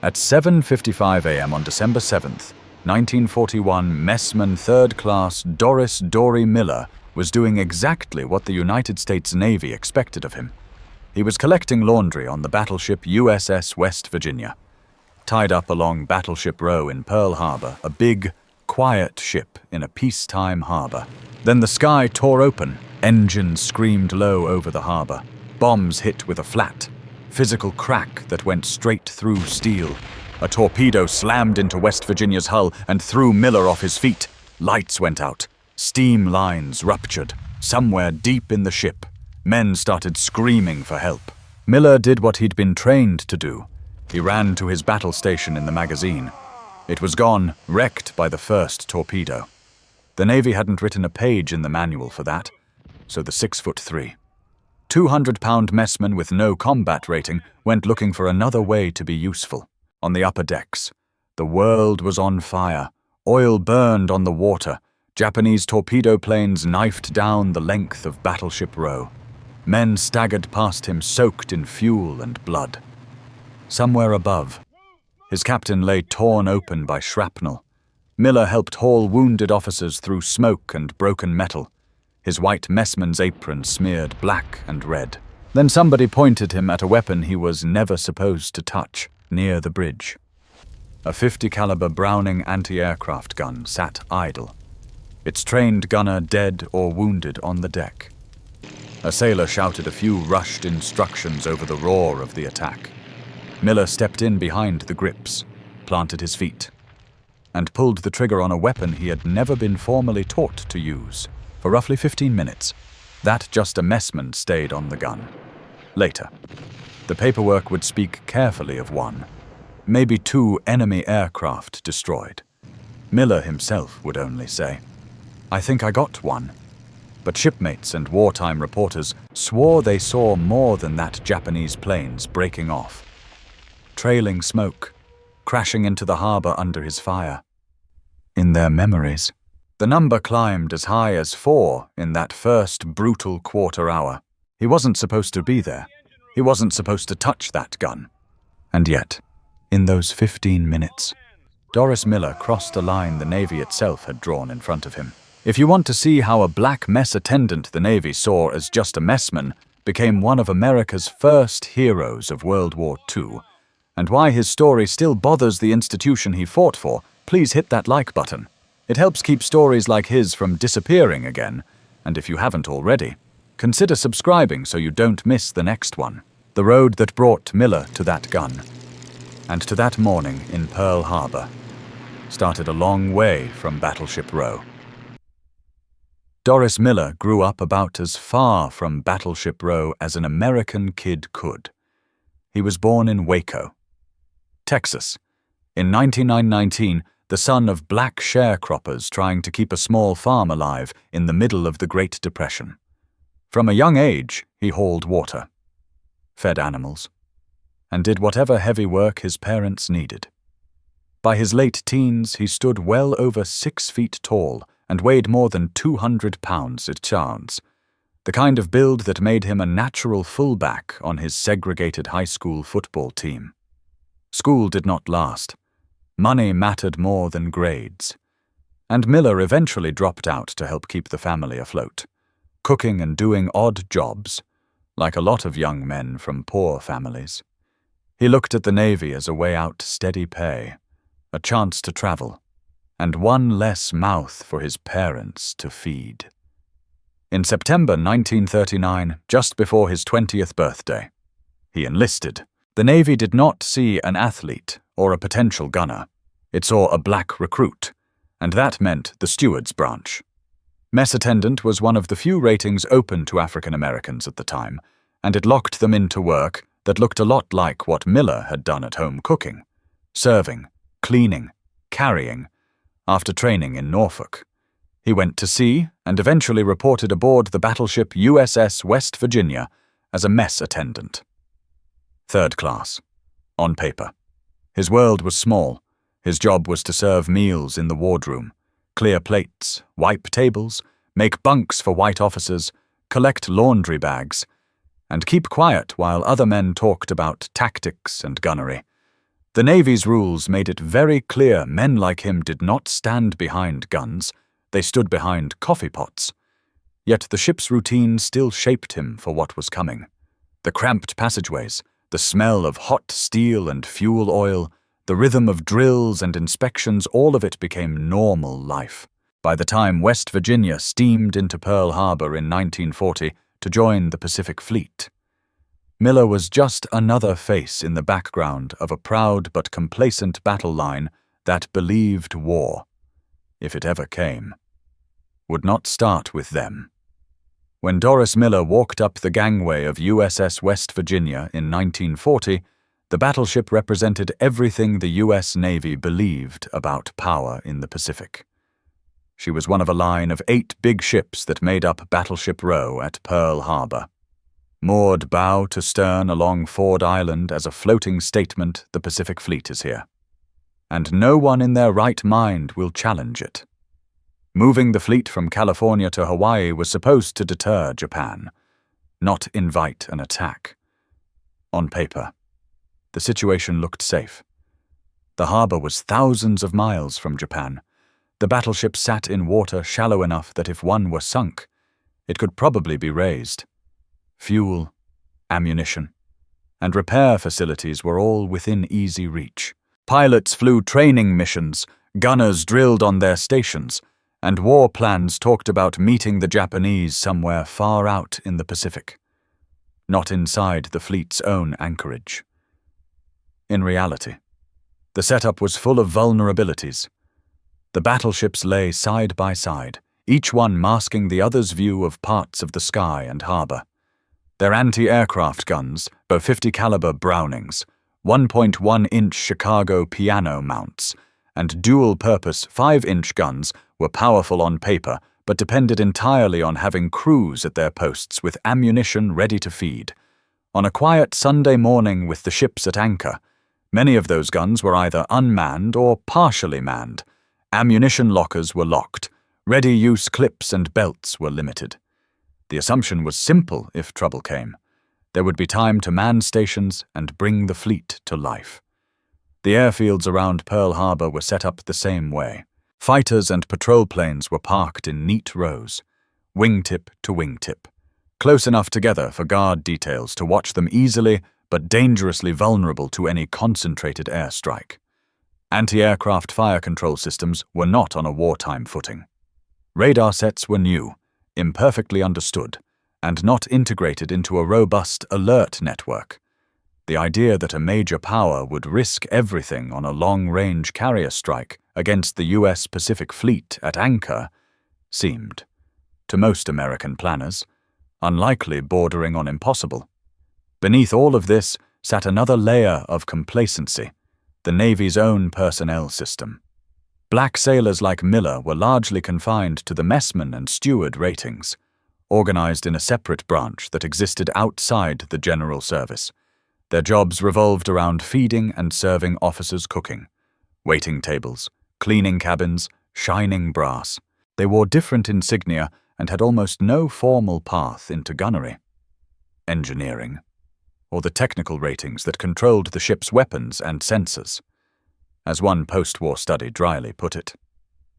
At 7:55 a.m. on December 7th, 1941, Messman Third Class Doris Dorie Miller was doing exactly what the United States Navy expected of him. He was collecting laundry on the battleship USS West Virginia. Tied up along Battleship Row in Pearl Harbor, a big, quiet ship in a peacetime harbor. Then the sky tore open, engines screamed low over the harbor. Bombs hit with a flat, physical crack that went straight through steel. A torpedo slammed into West Virginia's hull and threw Miller off his feet. Lights went out. Steam lines ruptured. Somewhere deep in the ship, men started screaming for help. Miller did what he'd been trained to do. He ran to his battle station in the magazine. It was gone, wrecked by the first torpedo. The Navy hadn't written a page in the manual for that, so the 6'3", 200-pound messman with no combat rating went looking for another way to be useful. On the upper decks, the world was on fire. Oil burned on the water. Japanese torpedo planes knifed down the length of Battleship Row. Men staggered past him soaked in fuel and blood. Somewhere above, his captain lay torn open by shrapnel. Miller helped haul wounded officers through smoke and broken metal. His white messman's apron smeared black and red. Then somebody pointed him at a weapon he was never supposed to touch, near the bridge. A .50 caliber Browning anti-aircraft gun sat idle, its trained gunner dead or wounded on the deck. A sailor shouted a few rushed instructions over the roar of the attack. Miller stepped in behind the grips, planted his feet, and pulled the trigger on a weapon he had never been formally taught to use. For roughly 15 minutes, that just a messman stayed on the gun. Later, the paperwork would speak carefully of one, maybe two enemy aircraft destroyed. Miller himself would only say, "I think I got one." But shipmates and wartime reporters swore they saw more than that Japanese planes breaking off. Trailing smoke, crashing into the harbor under his fire. In their memories, the number climbed as high as 4 in that first brutal quarter hour. He wasn't supposed to be there. He wasn't supposed to touch that gun. And yet, in those 15 minutes, Doris Miller crossed a line the Navy itself had drawn in front of him. If you want to see how a black mess attendant the Navy saw as just a messman became one of America's first heroes of World War II, and why his story still bothers the institution he fought for, please hit that like button. It helps keep stories like his from disappearing again, and if you haven't already, consider subscribing so you don't miss the next one. The road that brought Miller to that gun, and to that morning in Pearl Harbor, started a long way from Battleship Row. Doris Miller grew up about as far from Battleship Row as an American kid could. He was born in Waco, Texas, in 1919, the son of black sharecroppers trying to keep a small farm alive in the middle of the Great Depression. From a young age, he hauled water, fed animals, and did whatever heavy work his parents needed. By his late teens, he stood well over 6 feet tall and weighed more than 200 pounds at chance, the kind of build that made him a natural fullback on his segregated high school football team. School did not last. Money mattered more than grades. And Miller eventually dropped out to help keep the family afloat, cooking and doing odd jobs, like a lot of young men from poor families. He looked at the Navy as a way out to steady pay, a chance to travel, and one less mouth for his parents to feed. In September 1939, just before his 20th birthday, he enlisted. The Navy did not see an athlete or a potential gunner. It saw a black recruit, and that meant the steward's branch. Mess attendant was one of the few ratings open to African Americans at the time, and it locked them into work that looked a lot like what Miller had done at home cooking, serving, cleaning, carrying, after training in Norfolk. He went to sea and eventually reported aboard the battleship USS West Virginia as a mess attendant. Third class, on paper. His world was small. His job was to serve meals in the wardroom, clear plates, wipe tables, make bunks for white officers, collect laundry bags, and keep quiet while other men talked about tactics and gunnery. The Navy's rules made it very clear men like him did not stand behind guns, they stood behind coffee pots. Yet the ship's routine still shaped him for what was coming. The cramped passageways, the smell of hot steel and fuel oil, the rhythm of drills and inspections, all of it became normal life. By the time West Virginia steamed into Pearl Harbor in 1940 to join the Pacific Fleet, Miller was just another face in the background of a proud but complacent battle line that believed war, if it ever came, would not start with them. When Doris Miller walked up the gangway of USS West Virginia in 1940, the battleship represented everything the U.S. Navy believed about power in the Pacific. She was one of a line of 8 big ships that made up Battleship Row at Pearl Harbor. Moored bow to stern along Ford Island as a floating statement, the Pacific Fleet is here. And no one in their right mind will challenge it. Moving the fleet from California to Hawaii was supposed to deter Japan, not invite an attack. On paper, the situation looked safe. The harbor was thousands of miles from Japan. The battleship sat in water shallow enough that if one were sunk, it could probably be raised. Fuel, ammunition, and repair facilities were all within easy reach. Pilots flew training missions, gunners drilled on their stations, and war plans talked about meeting the Japanese somewhere far out in the Pacific, not inside the fleet's own anchorage. In reality, the setup was full of vulnerabilities. The battleships lay side by side, each one masking the other's view of parts of the sky and harbor. Their anti-aircraft guns, both .50 caliber Brownings, 1.1-inch Chicago piano mounts, and dual-purpose 5-inch guns were powerful on paper but depended entirely on having crews at their posts with ammunition ready to feed. On a quiet Sunday morning with the ships at anchor, many of those guns were either unmanned or partially manned. Ammunition lockers were locked. Ready-use clips and belts were limited. The assumption was simple if trouble came. There would be time to man stations and bring the fleet to life. The airfields around Pearl Harbor were set up the same way. Fighters and patrol planes were parked in neat rows, wingtip to wingtip, close enough together for guard details to watch them easily but dangerously vulnerable to any concentrated airstrike. Anti-aircraft fire control systems were not on a wartime footing. Radar sets were new, imperfectly understood, and not integrated into a robust alert network. The idea that a major power would risk everything on a long-range carrier strike against the U.S. Pacific Fleet at anchor seemed, to most American planners, unlikely, bordering on impossible. Beneath all of this sat another layer of complacency, the Navy's own personnel system. Black sailors like Miller were largely confined to the messman and steward ratings, organized in a separate branch that existed outside the general service. Their jobs revolved around feeding and serving officers' cooking, waiting tables, cleaning cabins, shining brass. They wore different insignia and had almost no formal path into gunnery, engineering, or the technical ratings that controlled the ship's weapons and sensors. As one post-war study dryly put it,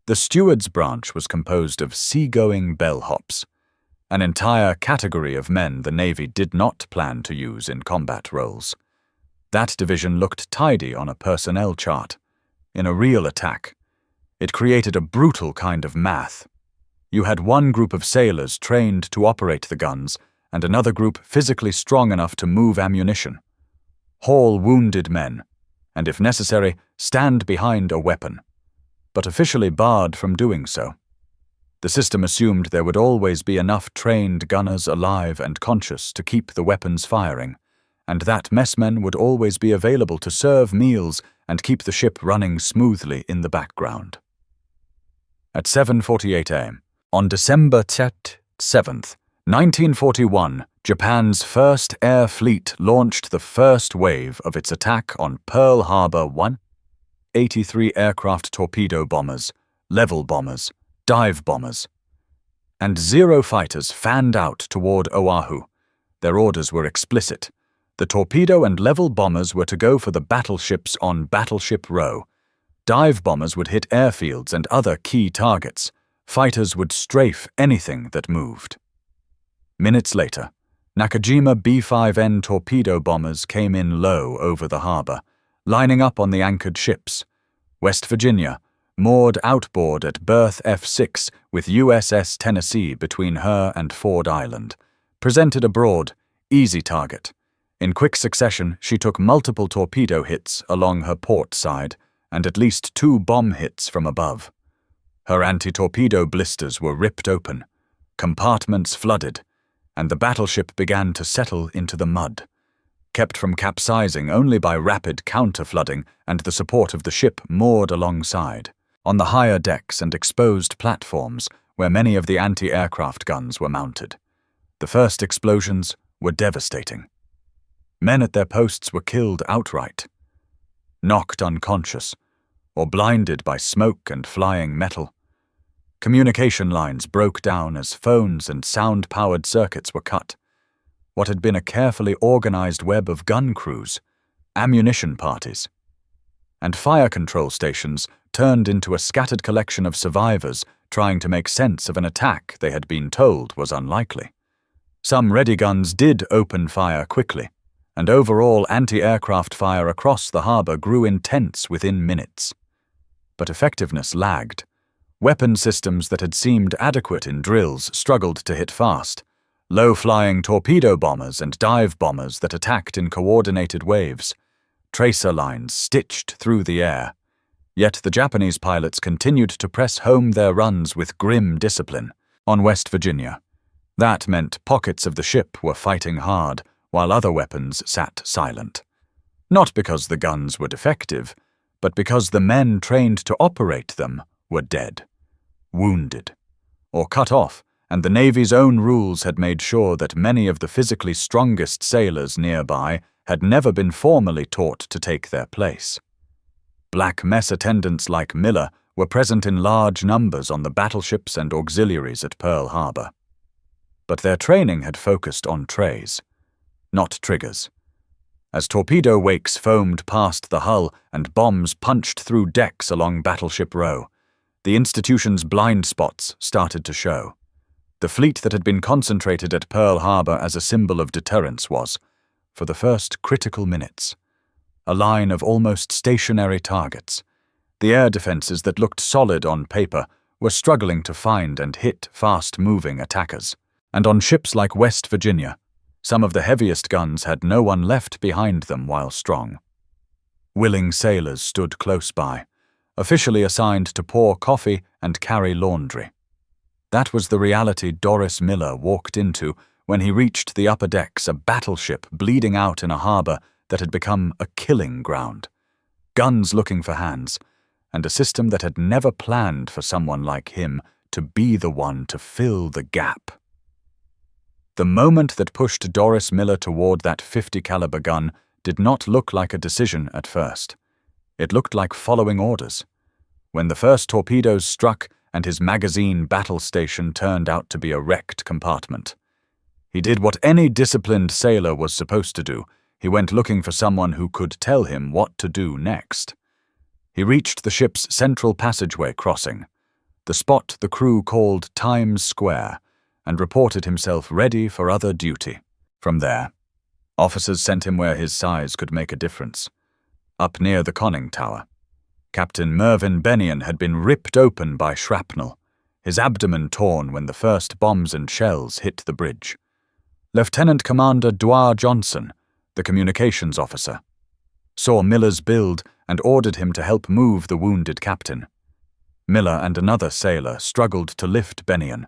the steward's branch was composed of seagoing bellhops, an entire category of men the Navy did not plan to use in combat roles. That division looked tidy on a personnel chart. In a real attack, it created a brutal kind of math. You had one group of sailors trained to operate the guns and another group physically strong enough to move ammunition, haul wounded men, and if necessary, stand behind a weapon, but officially barred from doing so. The system assumed there would always be enough trained gunners alive and conscious to keep the weapons firing, and that messmen would always be available to serve meals and keep the ship running smoothly in the background. At 7:48 a.m., on December 7th, 1941, Japan's first air fleet launched the first wave of its attack on Pearl Harbor. 83 aircraft torpedo bombers, level bombers, dive bombers, and 0 fighters fanned out toward Oahu. Their orders were explicit. The torpedo and level bombers were to go for the battleships on Battleship Row. Dive bombers would hit airfields and other key targets. Fighters would strafe anything that moved. Minutes later, Nakajima B-5N torpedo bombers came in low over the harbor, lining up on the anchored ships. West Virginia, moored outboard at berth F6 with USS Tennessee between her and Ford Island, presented a broad, easy target. In quick succession, she took multiple torpedo hits along her port side and at least 2 bomb hits from above. Her anti-torpedo blisters were ripped open, compartments flooded, and the battleship began to settle into the mud, kept from capsizing only by rapid counter-flooding and the support of the ship moored alongside, on the higher decks and exposed platforms where many of the anti-aircraft guns were mounted. The first explosions were devastating. Men at their posts were killed outright, knocked unconscious, or blinded by smoke and flying metal. Communication lines broke down as phones and sound-powered circuits were cut. What had been a carefully organized web of gun crews, ammunition parties, and fire control stations turned into a scattered collection of survivors trying to make sense of an attack they had been told was unlikely. Some ready guns did open fire quickly, and overall anti-aircraft fire across the harbor grew intense within minutes. But effectiveness lagged. Weapon systems that had seemed adequate in drills struggled to hit fast. Low-flying torpedo bombers and dive bombers that attacked in coordinated waves. Tracer lines stitched through the air. Yet the Japanese pilots continued to press home their runs with grim discipline. On West Virginia, that meant pockets of the ship were fighting hard, while other weapons sat silent. Not because the guns were defective, but because the men trained to operate them were dead, wounded, or cut off, and the Navy's own rules had made sure that many of the physically strongest sailors nearby had never been formally taught to take their place. Black mess attendants like Miller were present in large numbers on the battleships and auxiliaries at Pearl Harbor. But their training had focused on trays, not triggers. As torpedo wakes foamed past the hull and bombs punched through decks along Battleship Row, the institution's blind spots started to show. The fleet that had been concentrated at Pearl Harbor as a symbol of deterrence was, for the first critical minutes, a line of almost stationary targets. The air defenses that looked solid on paper were struggling to find and hit fast-moving attackers. And on ships like West Virginia, some of the heaviest guns had no one left behind them while strong. Willing sailors stood close by, officially assigned to pour coffee and carry laundry. That was the reality Doris Miller walked into when he reached the upper decks, a battleship bleeding out in a harbor that had become a killing ground. Guns looking for hands, and a system that had never planned for someone like him to be the one to fill the gap. The moment that pushed Doris Miller toward that .50 caliber gun did not look like a decision at first. It looked like following orders. When the first torpedoes struck and his magazine battle station turned out to be a wrecked compartment, he did what any disciplined sailor was supposed to do. He went looking for someone who could tell him what to do next. He reached the ship's central passageway crossing, the spot the crew called Times Square, and reported himself ready for other duty. From there, officers sent him where his size could make a difference. Up near the conning tower, Captain Mervyn Bennion had been ripped open by shrapnel, his abdomen torn when the first bombs and shells hit the bridge. Lieutenant Commander Dwyer Johnson, the communications officer, saw Miller's build and ordered him to help move the wounded captain. Miller and another sailor struggled to lift Bennion,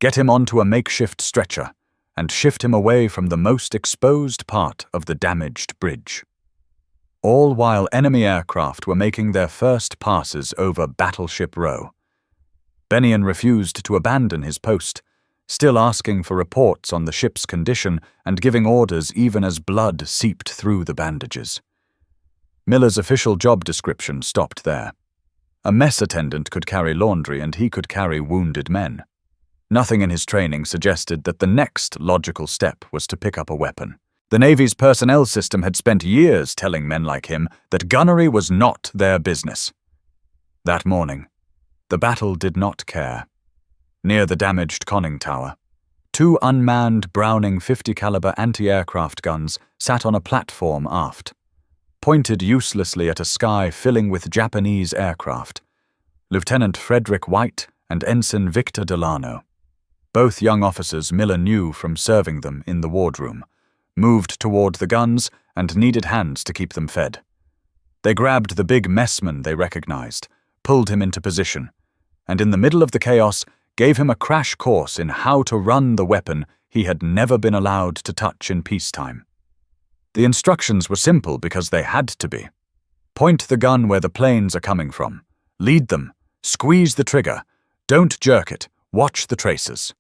get him onto a makeshift stretcher, and shift him away from the most exposed part of the damaged bridge. All while enemy aircraft were making their first passes over Battleship Row. Bennion refused to abandon his post, still asking for reports on the ship's condition and giving orders even as blood seeped through the bandages. Miller's official job description stopped there. A mess attendant could carry laundry and he could carry wounded men. Nothing in his training suggested that the next logical step was to pick up a weapon. The Navy's personnel system had spent years telling men like him that gunnery was not their business. That morning, the battle did not care. Near the damaged conning tower, two unmanned Browning 50 caliber anti-aircraft guns sat on a platform aft, pointed uselessly at a sky filling with Japanese aircraft. Lieutenant Frederick White and Ensign Victor Delano, both young officers Miller knew from serving them in the wardroom, moved toward the guns and needed hands to keep them fed. They grabbed the big messman they recognized, pulled him into position, and in the middle of the chaos gave him a crash course in how to run the weapon he had never been allowed to touch in peacetime. The instructions were simple because they had to be. Point the gun where the planes are coming from. Lead them. Squeeze the trigger. Don't jerk it. Watch the traces.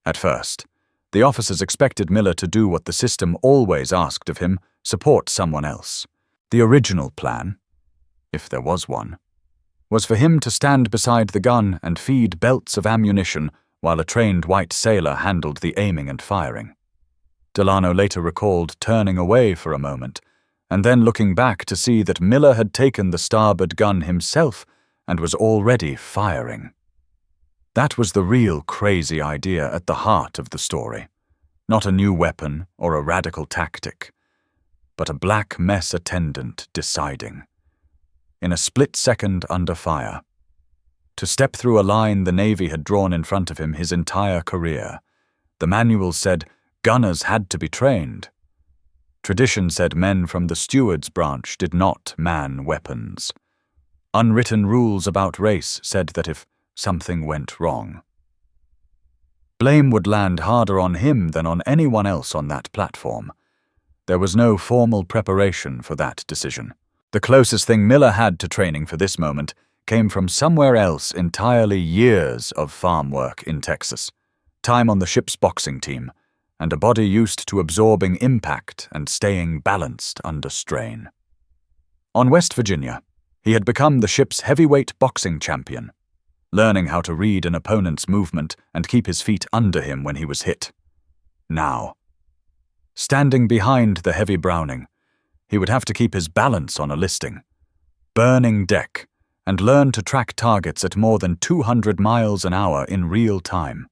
At first, the officers expected Miller to do what the system always asked of him, support someone else. The original plan, if there was one, was for him to stand beside the gun and feed belts of ammunition while a trained white sailor handled the aiming and firing. Delano later recalled turning away for a moment, and then looking back to see that Miller had taken the starboard gun himself and was already firing. That was the real crazy idea at the heart of the story. Not a new weapon or a radical tactic, but a black mess attendant deciding, in a split second under fire, to step through a line the Navy had drawn in front of him his entire career. The manual said gunners had to be trained. Tradition said men from the steward's branch did not man weapons. Unwritten rules about race said that if something went wrong, blame would land harder on him than on anyone else on that platform. There was no formal preparation for that decision. The closest thing Miller had to training for this moment came from somewhere else entirely: years of farm work in Texas, time on the ship's boxing team, and a body used to absorbing impact and staying balanced under strain. On West Virginia, he had become the ship's heavyweight boxing champion, learning how to read an opponent's movement and keep his feet under him when he was hit. Now, standing behind the heavy Browning, he would have to keep his balance on a listing, burning deck, and learn to track targets at more than 200 miles an hour in real time.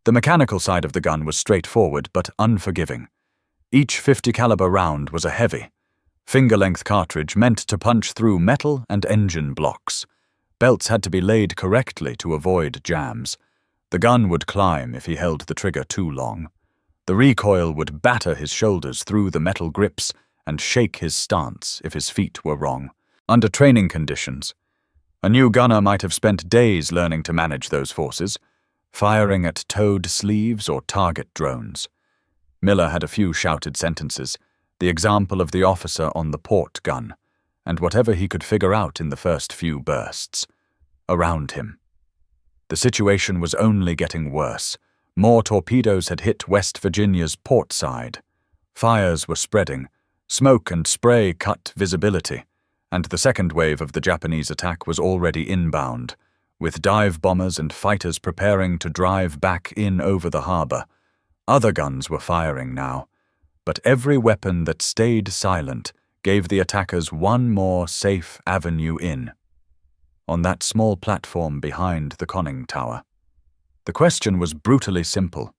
The mechanical side of the gun was straightforward but unforgiving. Each 50 caliber round was a heavy, finger-length cartridge meant to punch through metal and engine blocks. Belts had to be laid correctly to avoid jams. The gun would climb if he held the trigger too long. The recoil would batter his shoulders through the metal grips and shake his stance if his feet were wrong. Under training conditions, a new gunner might have spent days learning to manage those forces, firing at towed sleeves or target drones. Miller had a few shouted sentences, the example of the officer on the port gun, and whatever he could figure out in the first few bursts. Around him, the situation was only getting worse. More torpedoes had hit West Virginia's port side. Fires were spreading, smoke and spray cut visibility, and the second wave of the Japanese attack was already inbound, with dive bombers and fighters preparing to drive back in over the harbor. Other guns were firing now, but every weapon that stayed silent gave the attackers one more safe avenue in. On that small platform behind the conning tower, the question was brutally simple.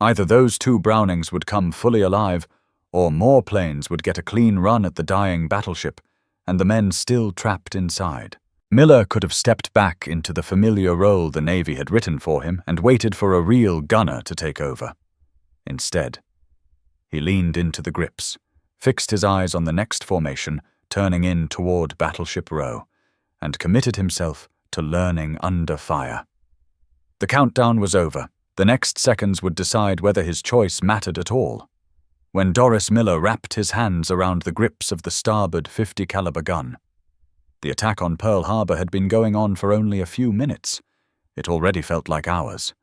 Either those two Brownings would come fully alive, or more planes would get a clean run at the dying battleship, and the men still trapped inside. Miller could have stepped back into the familiar role the Navy had written for him and waited for a real gunner to take over. Instead, he leaned into the grips, fixed his eyes on the next formation, turning in toward Battleship Row, and committed himself to learning under fire. The countdown was over. The next seconds would decide whether his choice mattered at all. When Doris Miller wrapped his hands around the grips of the starboard 50 caliber gun. The attack on Pearl Harbor had been going on for only a few minutes. It already felt like hours.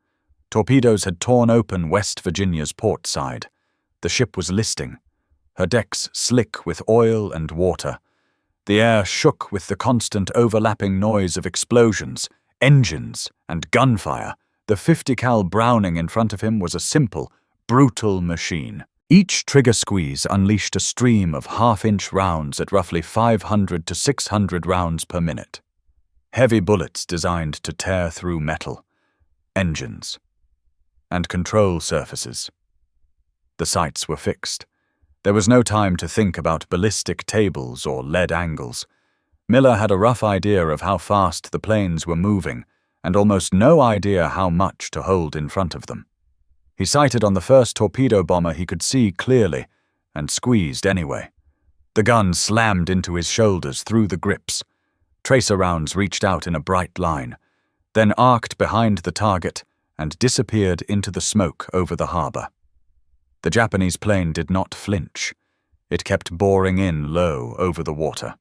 Torpedoes had torn open West Virginia's port side. The ship was listing, her decks slick with oil and water. The air shook with the constant overlapping noise of explosions, engines, and gunfire. The 50 cal Browning in front of him was a simple, brutal machine. Each trigger squeeze unleashed a stream of half-inch rounds at roughly 500 to 600 rounds per minute. Heavy bullets designed to tear through metal, engines, and control surfaces. The sights were fixed. There was no time to think about ballistic tables or lead angles. Miller had a rough idea of how fast the planes were moving, and almost no idea how much to hold in front of them. He sighted on the first torpedo bomber he could see clearly, and squeezed anyway. The gun slammed into his shoulders through the grips. Tracer rounds reached out in a bright line, then arced behind the target and disappeared into the smoke over the harbor. The Japanese plane did not flinch. It kept boring in low over the water.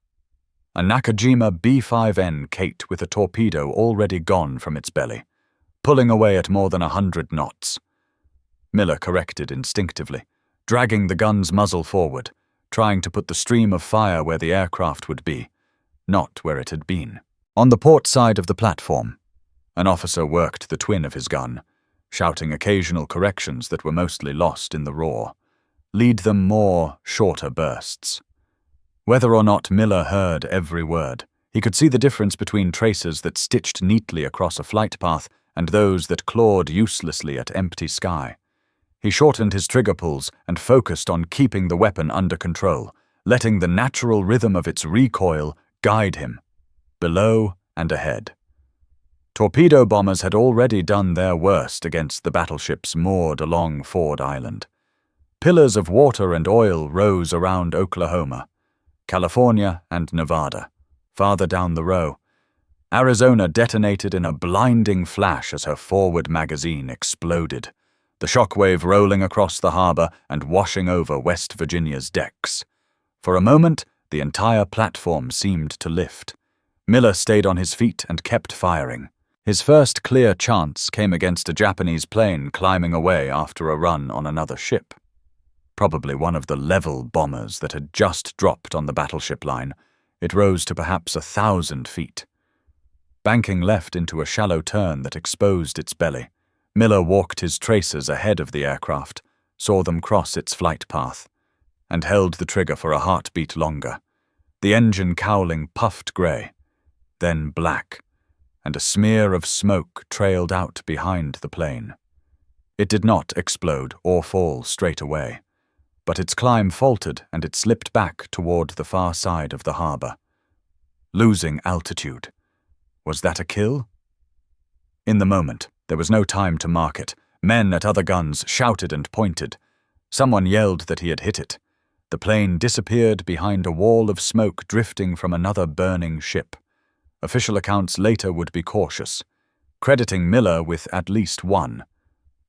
A Nakajima B-5N caked with a torpedo already gone from its belly, pulling away at more than 100 knots. Miller corrected instinctively, dragging the gun's muzzle forward, trying to put the stream of fire where the aircraft would be, not where it had been. On the port side of the platform, an officer worked the twin of his gun, shouting occasional corrections that were mostly lost in the roar. Lead them more, shorter bursts. Whether or not Miller heard every word, he could see the difference between tracers that stitched neatly across a flight path and those that clawed uselessly at empty sky. He shortened his trigger pulls and focused on keeping the weapon under control, letting the natural rhythm of its recoil guide him, below and ahead. Torpedo bombers had already done their worst against the battleships moored along Ford Island. Pillars of water and oil rose around Oklahoma, California, and Nevada. Farther down the row, Arizona detonated in a blinding flash as her forward magazine exploded, the shockwave rolling across the harbor and washing over West Virginia's decks. For a moment, the entire platform seemed to lift. Miller stayed on his feet and kept firing. His first clear chance came against a Japanese plane climbing away after a run on another ship. Probably one of the level bombers that had just dropped on the battleship line. It rose to perhaps 1,000 feet. Banking left into a shallow turn that exposed its belly, Miller walked his tracers ahead of the aircraft, saw them cross its flight path, and held the trigger for a heartbeat longer. The engine cowling puffed grey, then black, and a smear of smoke trailed out behind the plane. It did not explode or fall straight away, but its climb faltered and it slipped back toward the far side of the harbor. Losing altitude. Was that a kill? In the moment, there was no time to mark it. Men at other guns shouted and pointed. Someone yelled that he had hit it. The plane disappeared behind a wall of smoke drifting from another burning ship. Official accounts later would be cautious, crediting Miller with at least one,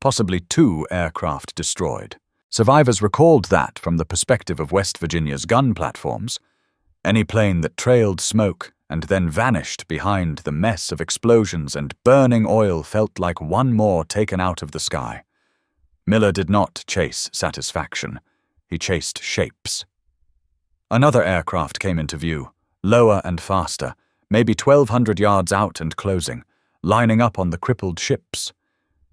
possibly 2 aircraft destroyed. Survivors recalled that, from the perspective of West Virginia's gun platforms, any plane that trailed smoke and then vanished behind the mess of explosions and burning oil felt like one more taken out of the sky. Miller did not chase satisfaction. He chased shapes. Another aircraft came into view, lower and faster, maybe 1,200 yards out and closing, lining up on the crippled ships.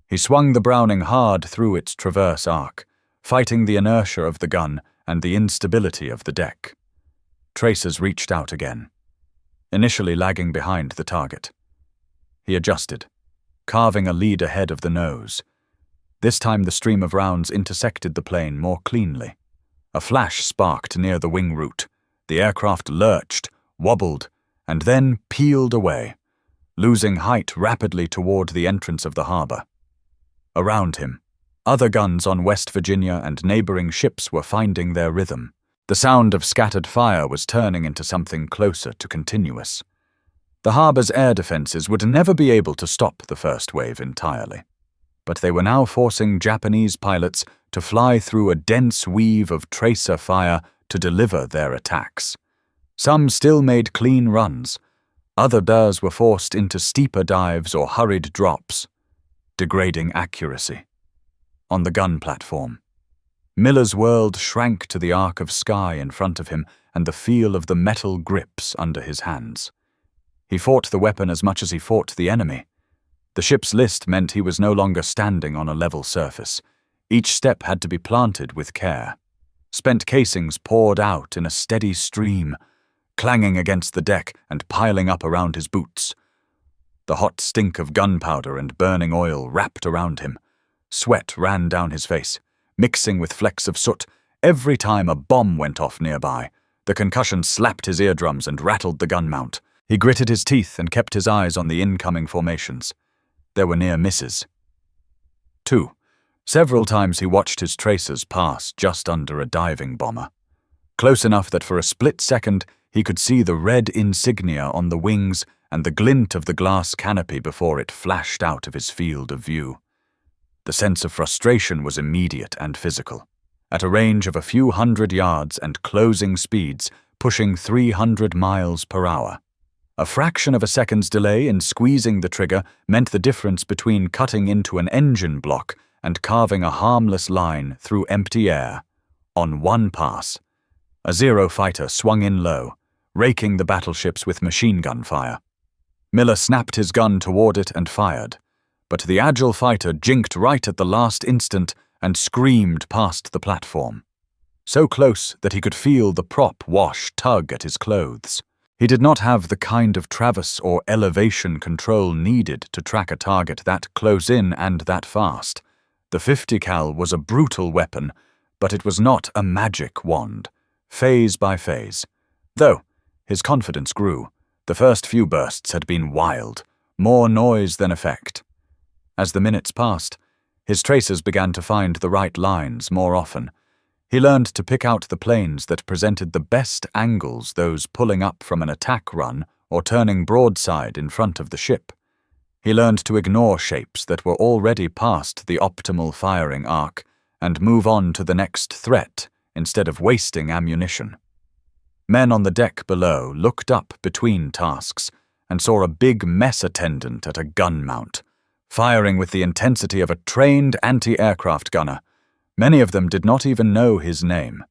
He swung the Browning hard through its traverse arc, fighting the inertia of the gun and the instability of the deck. Tracers reached out again, initially lagging behind the target. He adjusted, carving a lead ahead of the nose. This time the stream of rounds intersected the plane more cleanly. A flash sparked near the wing root. The aircraft lurched, wobbled, and then peeled away, losing height rapidly toward the entrance of the harbor. Around him, other guns on West Virginia and neighboring ships were finding their rhythm. The sound of scattered fire was turning into something closer to continuous. The harbor's air defenses would never be able to stop the first wave entirely, but they were now forcing Japanese pilots to fly through a dense weave of tracer fire to deliver their attacks. Some still made clean runs. Others were forced into steeper dives or hurried drops, degrading accuracy. On the gun platform, Miller's world shrank to the arc of sky in front of him and the feel of the metal grips under his hands. He fought the weapon as much as he fought the enemy. The ship's list meant he was no longer standing on a level surface. Each step had to be planted with care. Spent casings poured out in a steady stream, clanging against the deck and piling up around his boots. The hot stink of gunpowder and burning oil wrapped around him. Sweat ran down his face, mixing with flecks of soot every time a bomb went off nearby. The concussion slapped his eardrums and rattled the gun mount. He gritted his teeth and kept his eyes on the incoming formations. There were near misses. 2. Several times he watched his tracers pass just under a diving bomber. Close enough that for a split second he could see the red insignia on the wings and the glint of the glass canopy before it flashed out of his field of view. The sense of frustration was immediate and physical. At a range of a few hundred yards and closing speeds, pushing 300 miles per hour. A fraction of a second's delay in squeezing the trigger meant the difference between cutting into an engine block and carving a harmless line through empty air. On one pass, a Zero fighter swung in low, raking the battleships with machine gun fire. Miller snapped his gun toward it and fired, but the agile fighter jinked right at the last instant and screamed past the platform. So close that he could feel the prop wash tug at his clothes. He did not have the kind of traverse or elevation control needed to track a target that close in and that fast. The 50 cal was a brutal weapon, but it was not a magic wand, phase by phase. Though his confidence grew, the first few bursts had been wild, more noise than effect. As the minutes passed, his tracers began to find the right lines more often. He learned to pick out the planes that presented the best angles, those pulling up from an attack run or turning broadside in front of the ship. He learned to ignore shapes that were already past the optimal firing arc and move on to the next threat instead of wasting ammunition. Men on the deck below looked up between tasks and saw a big mess attendant at a gun mount, firing with the intensity of a trained anti-aircraft gunner. Many of them did not even know his name.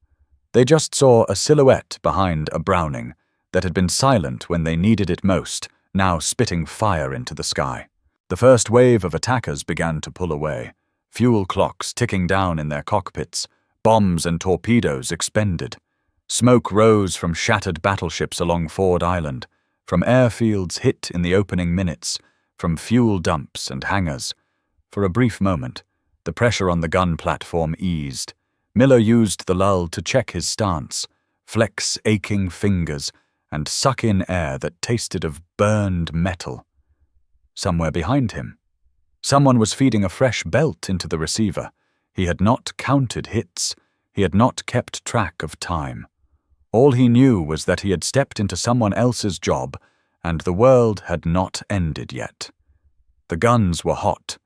They just saw a silhouette behind a Browning that had been silent when they needed it most, now spitting fire into the sky. The first wave of attackers began to pull away, fuel clocks ticking down in their cockpits, bombs and torpedoes expended. Smoke rose from shattered battleships along Ford Island, from airfields hit in the opening minutes, from fuel dumps and hangars. For a brief moment, the pressure on the gun platform eased. Miller used the lull to check his stance, flex aching fingers, and suck in air that tasted of burned metal. Somewhere behind him, someone was feeding a fresh belt into the receiver. He had not counted hits. He had not kept track of time. All he knew was that he had stepped into someone else's job, and the world had not ended yet. The guns were hot.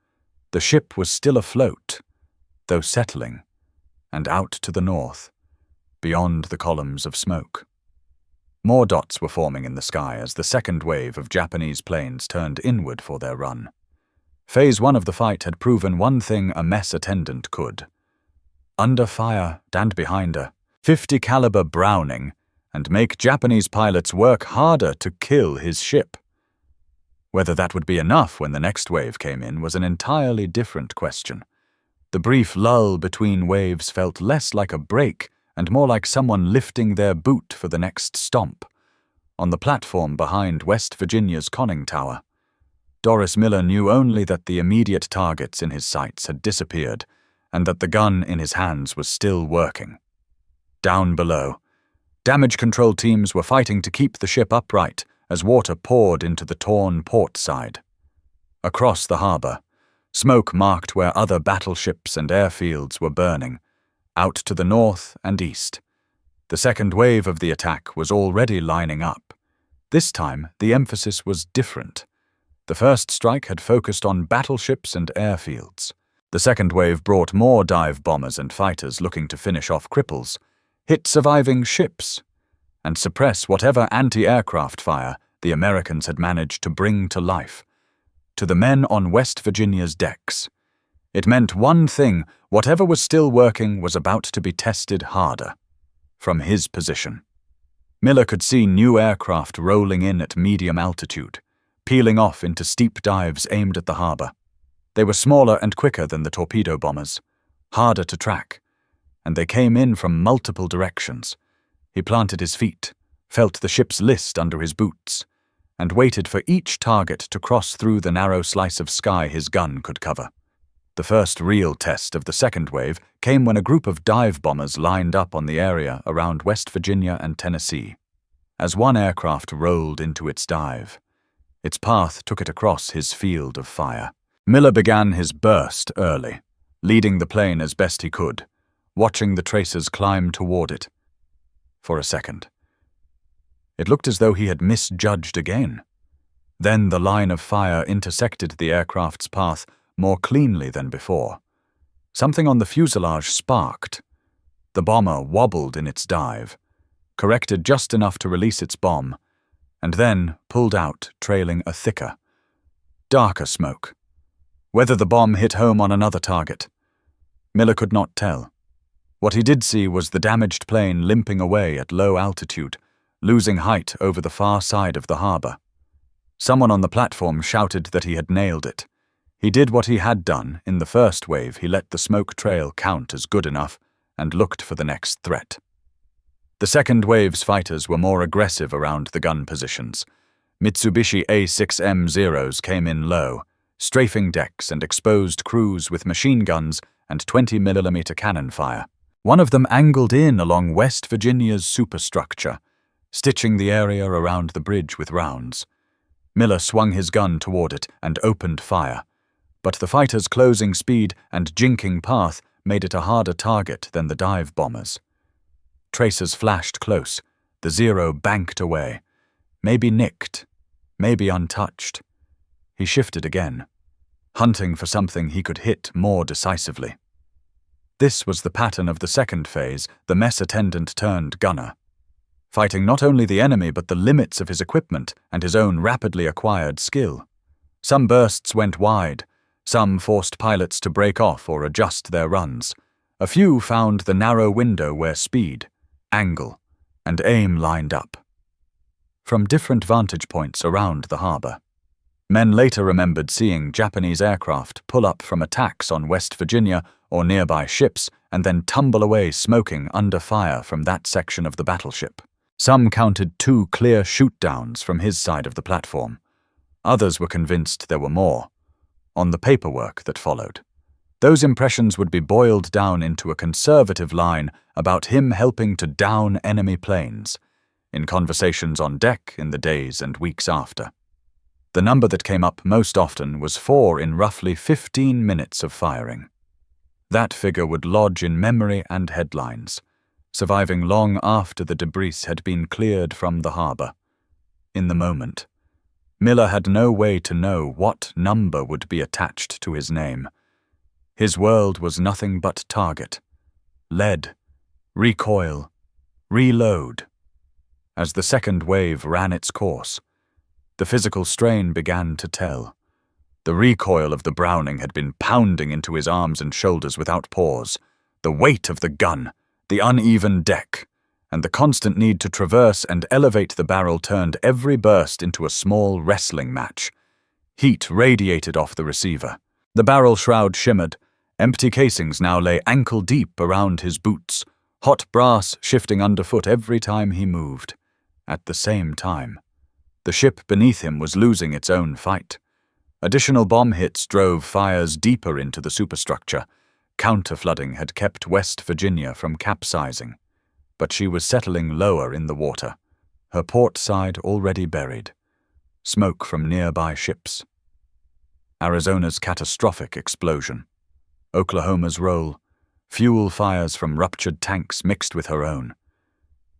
The ship was still afloat, though settling, and out to the north, beyond the columns of smoke. More dots were forming in the sky as the second wave of Japanese planes turned inward for their run. Phase 1 of the fight had proven one thing a mess attendant could. Under fire and behind a 50 caliber Browning and make Japanese pilots work harder to kill his ship. Whether that would be enough when the next wave came in was an entirely different question. The brief lull between waves felt less like a break and more like someone lifting their boot for the next stomp. On the platform behind West Virginia's conning tower, Doris Miller knew only that the immediate targets in his sights had disappeared and that the gun in his hands was still working. Down below, damage control teams were fighting to keep the ship upright as water poured into the torn port side. Across the harbor, smoke marked where other battleships and airfields were burning, out to the north and east. The second wave of the attack was already lining up. This time, the emphasis was different. The first strike had focused on battleships and airfields. The second wave brought more dive bombers and fighters looking to finish off cripples, hit surviving ships, and suppress whatever anti-aircraft fire the Americans had managed to bring to life. To the men on West Virginia's decks, it meant one thing: whatever was still working was about to be tested harder. From his position, Miller could see new aircraft rolling in at medium altitude, peeling off into steep dives aimed at the harbor. They were smaller and quicker than the torpedo bombers, harder to track, and they came in from multiple directions. He planted his feet, felt the ship's list under his boots, and waited for each target to cross through the narrow slice of sky his gun could cover. The first real test of the second wave came when a group of dive bombers lined up on the area around West Virginia and Tennessee. As one aircraft rolled into its dive, its path took it across his field of fire. Miller began his burst early, leading the plane as best he could, watching the tracers climb toward it. For a second, it looked as though he had misjudged again. Then the line of fire intersected the aircraft's path more cleanly than before. Something on the fuselage sparked. The bomber wobbled in its dive, corrected just enough to release its bomb, and then pulled out, trailing a thicker, darker smoke. Whether the bomb hit home on another target, Miller could not tell. What he did see was the damaged plane limping away at low altitude, losing height over the far side of the harbor. Someone on the platform shouted that he had nailed it. He did what he had done in the first wave. He let the smoke trail count as good enough and looked for the next threat. The second wave's fighters were more aggressive around the gun positions. Mitsubishi A6M0s came in low, strafing decks and exposed crews with machine guns and 20mm cannon fire. One of them angled in along West Virginia's superstructure, stitching the area around the bridge with rounds. Miller swung his gun toward it and opened fire, but the fighters' closing speed and jinking path made it a harder target than the dive bombers. Tracers flashed close. The Zero banked away. Maybe nicked, maybe untouched. He shifted again, hunting for something he could hit more decisively. This was the pattern of the second phase, the mess attendant turned gunner, fighting not only the enemy but the limits of his equipment and his own rapidly acquired skill. Some bursts went wide, some forced pilots to break off or adjust their runs. A few found the narrow window where speed, angle, and aim lined up. From different vantage points around the harbor, men later remembered seeing Japanese aircraft pull up from attacks on West Virginia or nearby ships and then tumble away smoking under fire from that section of the battleship. Some counted 2 clear shoot-downs from his side of the platform. Others were convinced there were more. On the paperwork that followed, those impressions would be boiled down into a conservative line about him helping to down enemy planes, in conversations on deck in the days and weeks after. The number that came up most often was 4 in roughly 15 minutes of firing. That figure would lodge in memory and headlines, surviving long after the debris had been cleared from the harbor. In the moment, Miller had no way to know what number would be attached to his name. His world was nothing but target, lead, recoil, reload. As the second wave ran its course, the physical strain began to tell. The recoil of the Browning had been pounding into his arms and shoulders without pause. The weight of the gun, the uneven deck, and the constant need to traverse and elevate the barrel turned every burst into a small wrestling match. Heat radiated off the receiver. The barrel shroud shimmered. Empty casings now lay ankle-deep around his boots, hot brass shifting underfoot every time he moved. At the same time, the ship beneath him was losing its own fight. Additional bomb hits drove fires deeper into the superstructure. Counterflooding had kept West Virginia from capsizing, but she was settling lower in the water, her port side already buried. Smoke from nearby ships. Arizona's catastrophic explosion. Oklahoma's roll. Fuel fires from ruptured tanks mixed with her own.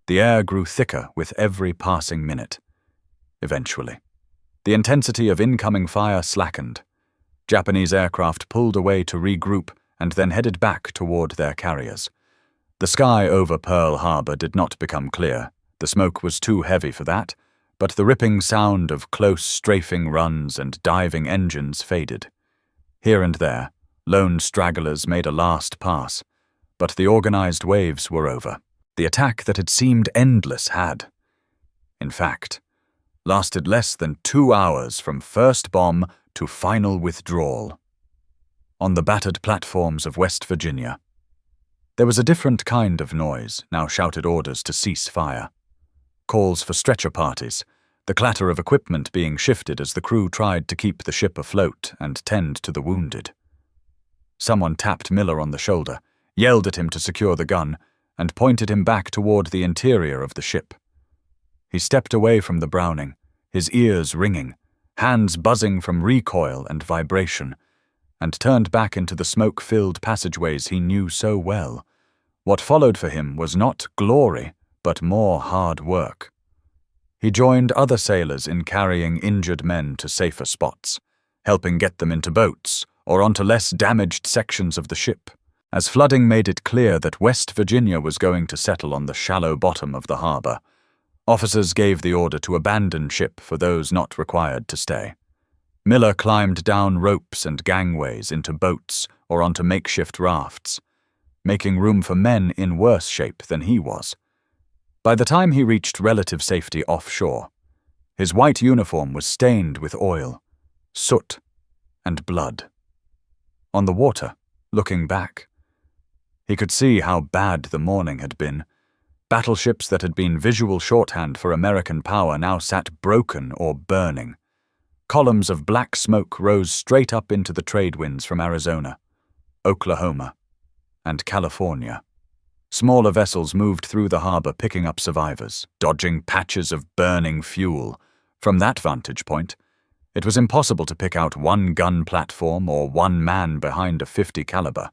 The air grew thicker with every passing minute. Eventually, the intensity of incoming fire slackened. Japanese aircraft pulled away to regroup and then headed back toward their carriers. The sky over Pearl Harbor did not become clear. The smoke was too heavy for that, but the ripping sound of close strafing runs and diving engines faded. Here and there, lone stragglers made a last pass, but the organized waves were over. The attack that had seemed endless had, in fact, lasted less than 2 hours from first bomb to final withdrawal. on the battered platforms of West Virginia. There was a different kind of noise, now shouted orders to cease fire. Calls for stretcher parties, the clatter of equipment being shifted as the crew tried to keep the ship afloat and tend to the wounded. Someone tapped Miller on the shoulder, yelled at him to secure the gun, and pointed him back toward the interior of the ship. He stepped away from the Browning, his ears ringing, hands buzzing from recoil and vibration, and turned back into the smoke-filled passageways he knew so well. What followed for him was not glory, but more hard work. He joined other sailors in carrying injured men to safer spots, helping get them into boats or onto less damaged sections of the ship. As flooding made it clear that West Virginia was going to settle on the shallow bottom of the harbor, officers gave the order to abandon ship for those not required to stay. Miller climbed down ropes and gangways into boats or onto makeshift rafts, making room for men in worse shape than he was. By the time he reached relative safety offshore, his white uniform was stained with oil, soot, and blood. On the water, looking back, he could see how bad the morning had been. Battleships that had been visual shorthand for American power now sat broken or burning. Columns of black smoke rose straight up into the trade winds from Arizona, Oklahoma, and California. Smaller vessels moved through the harbor picking up survivors, dodging patches of burning fuel. From that vantage point, it was impossible to pick out one gun platform or one man behind a .50 caliber.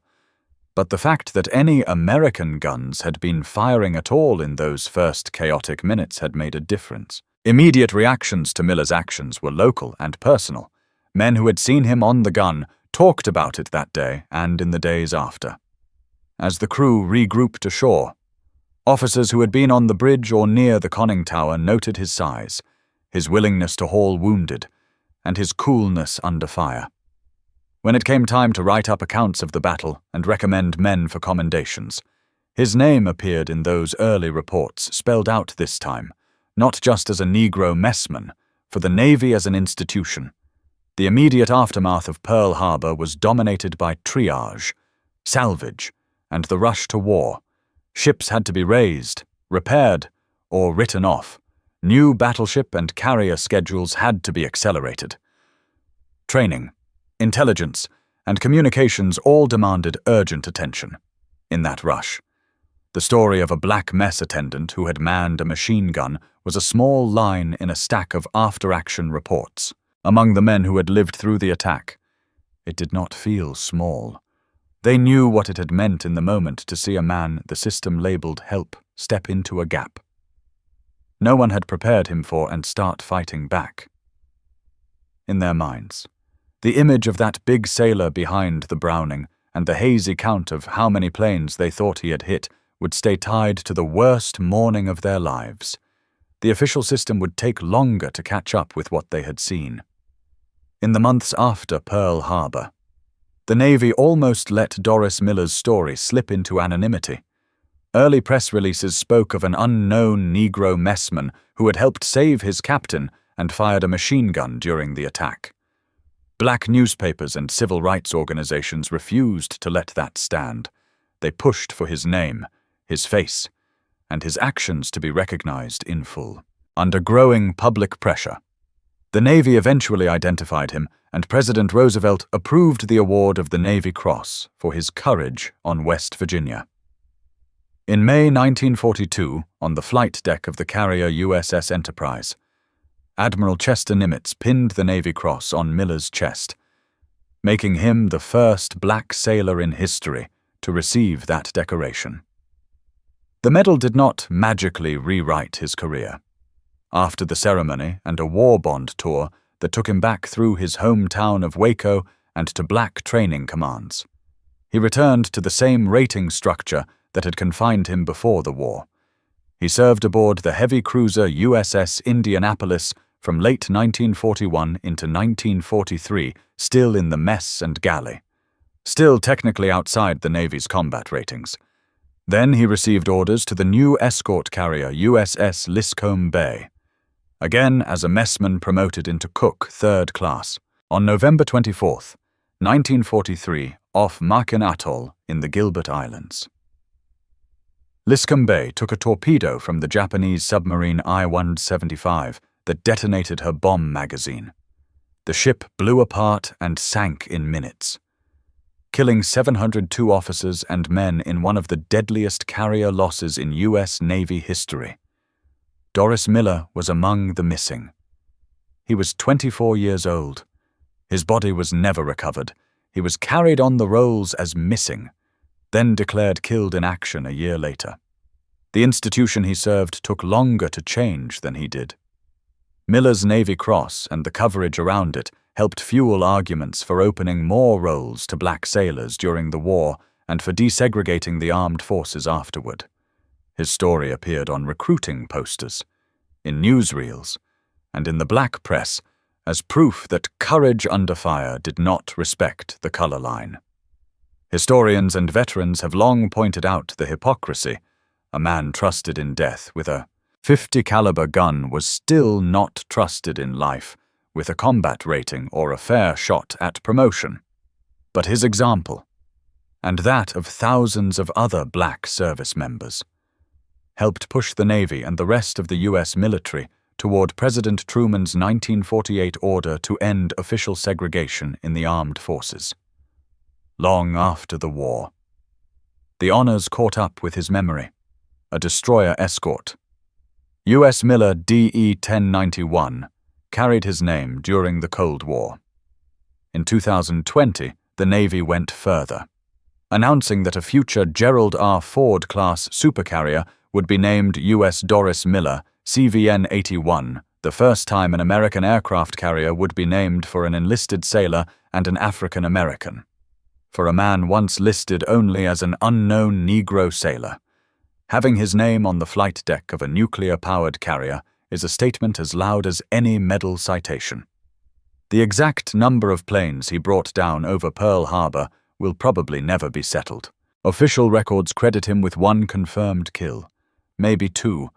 But the fact that any American guns had been firing at all in those first chaotic minutes had made a difference. Immediate reactions to Miller's actions were local and personal. Men who had seen him on the gun talked about it that day and in the days after. As the crew regrouped ashore, officers who had been on the bridge or near the conning tower noted his size, his willingness to haul wounded, and his coolness under fire. When it came time to write up accounts of the battle and recommend men for commendations, his name appeared in those early reports, spelled out this time, not just as a Negro messman, for the Navy as an institution. The immediate aftermath of Pearl Harbor was dominated by triage, salvage, and the rush to war. Ships had to be raised, repaired, or written off. New battleship and carrier schedules had to be accelerated. Training, intelligence, and communications all demanded urgent attention. In that rush, the story of a black mess attendant who had manned a machine gun was a small line in a stack of after-action reports. Among the men who had lived through the attack, it did not feel small. They knew what it had meant in the moment to see a man the system labeled help step into a gap. No one had prepared him for and start fighting back. In their minds, the image of that big sailor behind the Browning and the hazy count of how many planes they thought he had hit would stay tied to the worst morning of their lives. The official system would take longer to catch up with what they had seen. In the months after Pearl Harbor, the Navy almost let Doris Miller's story slip into anonymity. Early press releases spoke of an unknown Negro messman who had helped save his captain and fired a machine gun during the attack. Black newspapers and civil rights organizations refused to let that stand. They pushed for his name, his face, and his actions to be recognized in full. Under growing public pressure, the Navy eventually identified him, and President Roosevelt approved the award of the Navy Cross for his courage on West Virginia. In May 1942, on the flight deck of the carrier USS Enterprise, Admiral Chester Nimitz pinned the Navy Cross on Miller's chest, making him the first black sailor in history to receive that decoration. The medal did not magically rewrite his career. After the ceremony and a war bond tour that took him back through his hometown of Waco and to black training commands, he returned to the same rating structure that had confined him before the war. He served aboard the heavy cruiser USS Indianapolis from late 1941 into 1943, still in the mess and galley, still technically outside the Navy's combat ratings. Then he received orders to the new escort carrier USS Liscombe Bay, again as a messman promoted into cook third class. On November 24, 1943, off Makin Atoll in the Gilbert Islands. Liscombe Bay took a torpedo from the Japanese submarine I-175 that detonated her bomb magazine. The ship blew apart and sank in minutes, killing 702 officers and men in one of the deadliest carrier losses in U.S. Navy history. Doris Miller was among the missing. He was 24 years old. His body was never recovered. He was carried on the rolls as missing, then declared killed in action a year later. The institution he served took longer to change than he did. Miller's Navy Cross and the coverage around it helped fuel arguments for opening more roles to black sailors during the war and for desegregating the armed forces afterward. His story appeared on recruiting posters, in newsreels, and in the black press as proof that courage under fire did not respect the color line. Historians and veterans have long pointed out the hypocrisy. A man trusted in death with a .50 caliber gun was still not trusted in life with a combat rating or a fair shot at promotion. But his example, and that of thousands of other black service members, helped push the Navy and the rest of the U.S. military toward President Truman's 1948 order to end official segregation in the armed forces. Long after the war, the honors caught up with his memory. A destroyer escort, U.S. Miller DE 1091, carried his name during the Cold War. In 2020, the Navy went further, announcing that a future Gerald R. Ford-class supercarrier would be named U.S. Doris Miller CVN-81, the first time an American aircraft carrier would be named for an enlisted sailor and an African American. For a man once listed only as an unknown Negro sailor, having his name on the flight deck of a nuclear-powered carrier is a statement as loud as any medal citation. The exact number of planes he brought down over Pearl Harbor will probably never be settled. Official records credit him with 1 confirmed kill, maybe 2.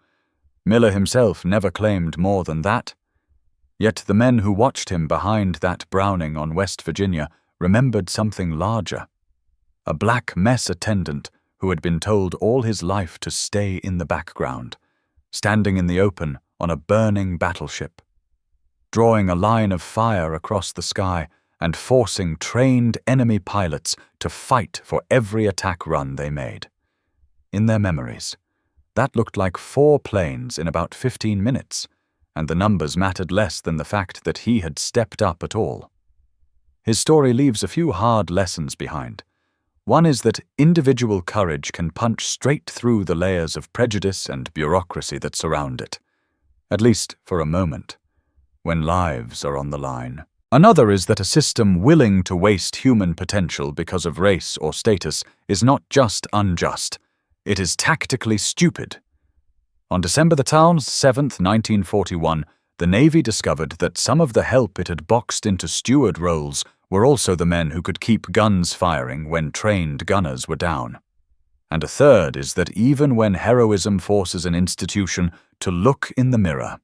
Miller himself never claimed more than that. Yet the men who watched him behind that Browning on West Virginia remembered something larger. A black mess attendant who had been told all his life to stay in the background, standing in the open on a burning battleship, drawing a line of fire across the sky and forcing trained enemy pilots to fight for every attack run they made. In their memories, that looked like 4 planes in about 15 minutes, and the numbers mattered less than the fact that he had stepped up at all. His story leaves a few hard lessons behind. One is that individual courage can punch straight through the layers of prejudice and bureaucracy that surround it, at least for a moment, when lives are on the line. Another is that a system willing to waste human potential because of race or status is not just unjust, it is tactically stupid. On December 7, 1941, the Navy discovered that some of the help it had boxed into steward roles were also the men who could keep guns firing when trained gunners were down. And a third is that even when heroism forces an institution to look in the mirror,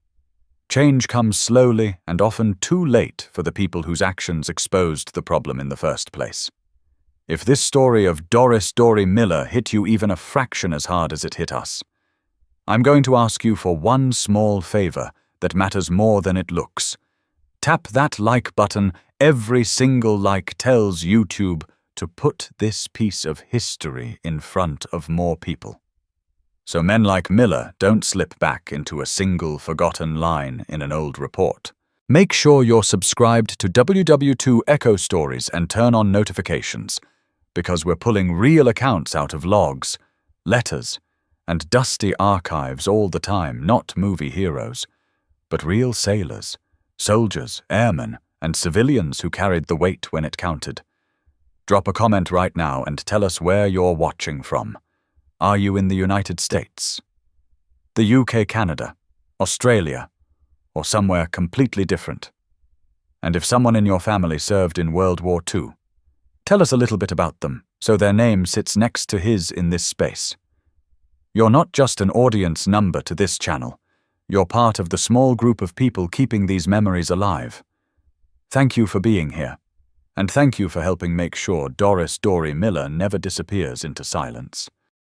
change comes slowly and often too late for the people whose actions exposed the problem in the first place. If this story of Doris Dorie Miller hit you even a fraction as hard as it hit us, I'm going to ask you for one small favor that matters more than it looks. Tap that like button. Every single like tells YouTube to put this piece of history in front of more people, so men like Miller don't slip back into a single forgotten line in an old report. Make sure you're subscribed to WW2 Echo Stories and turn on notifications, because we're pulling real accounts out of logs, letters, and dusty archives all the time, not movie heroes, but real sailors, soldiers, airmen, and civilians who carried the weight when it counted. Drop a comment right now and tell us where you're watching from. Are you in the United States, the UK, Canada, Australia, or somewhere completely different? And if someone in your family served in World War II, tell us a little bit about them so their name sits next to his in this space. You're not just an audience number to this channel. You're part of the small group of people keeping these memories alive. Thank you for being here, And thank you for helping make sure Doris Dorie Miller never disappears into silence.